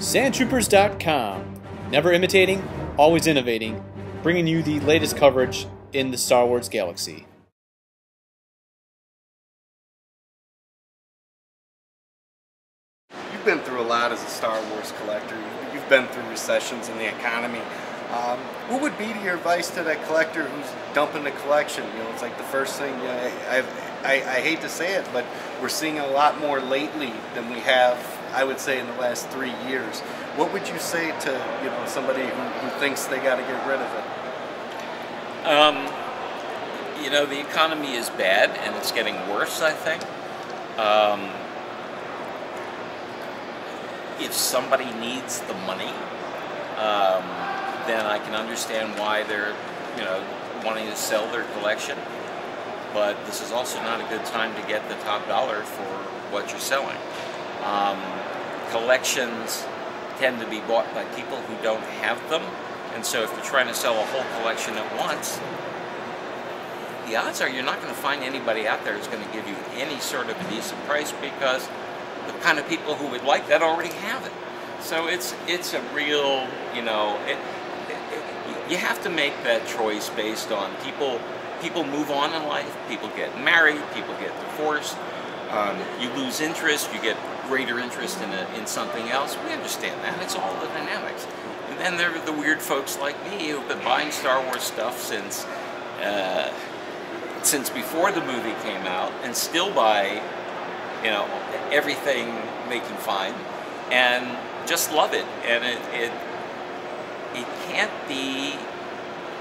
Sandtroopers.com. Never imitating, always innovating, bringing you the latest coverage in the Star Wars galaxy. You've been through a lot as a Star Wars collector. You've been through recessions in the economy. What would be your advice to that collector who's dumping the collection? You know, it's like the first thing. You know, I hate to say it, but we're seeing a lot more lately than we have, I would say, in the last 3 years. What would you say to somebody who thinks they got to get rid of it? The economy is bad and it's getting worse, I think. If somebody needs the money, then I can understand why they're, wanting to sell their collection. But this is also not a good time to get the top dollar for what you're selling. Collections tend to be bought by people who don't have them, and so if you're trying to sell a whole collection at once, the odds are you're not going to find anybody out there who's going to give you any sort of a decent price, because the kind of people who would like that already have it. So it's a real, you have to make that choice based on people move on in life, people get married, people get divorced, you lose interest, you get greater interest in something else. We understand that. It's all the dynamics. And then there are the weird folks like me who've been buying Star Wars stuff since before the movie came out, and still buy everything they can find and just love it. And it can't be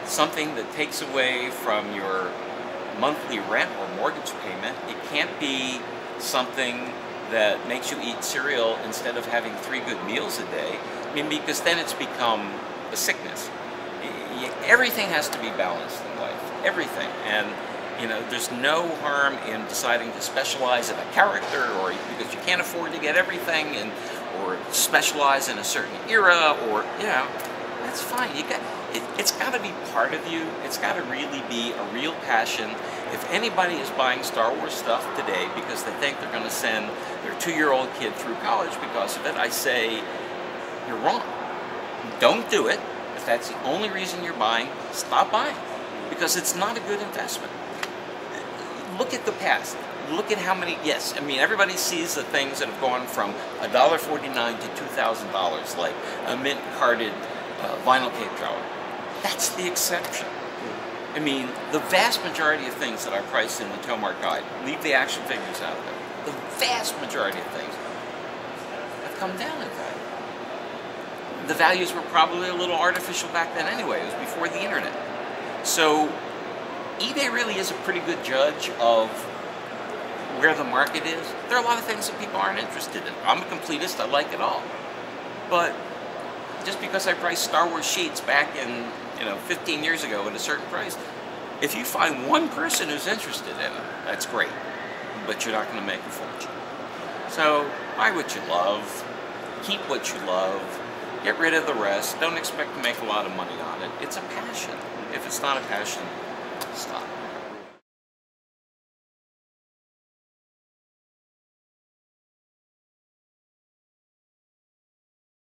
something that takes away from your monthly rent or mortgage payment. It can't be something that makes you eat cereal instead of having 3 good meals a day. I mean, because then it's become a sickness. Everything has to be balanced in life. Everything. And there's no harm in deciding to specialize in a character, or because you can't afford to get everything, or specialize in a certain era, or that's fine. It's got to be part of you. It's got to really be a real passion. If anybody is buying Star Wars stuff today because they think they're going to send their 2-year-old kid through college because of it, I say you're wrong. Don't do it. If that's the only reason you're buying, stop buying, because it's not a good investment. Look at the past. Look at how many, everybody sees the things that have gone from $1.49 to $2,000, like a mint-carded vinyl cape drawer. That's the exception. I mean, the vast majority of things that are priced in the Tomart Guide, leave the action figures out of it, the vast majority of things have come down in value. The values were probably a little artificial back then anyway. It was before the internet. So eBay really is a pretty good judge of where the market is. There are a lot of things that people aren't interested in. I'm a completist, I like it all. But just because I priced Star Wars sheets back in 15 years ago at a certain price, if you find one person who's interested in it, that's great, but you're not going to make a fortune. So buy what you love, keep what you love, get rid of the rest. Don't expect to make a lot of money on it. It's a passion. If it's not a passion, stop.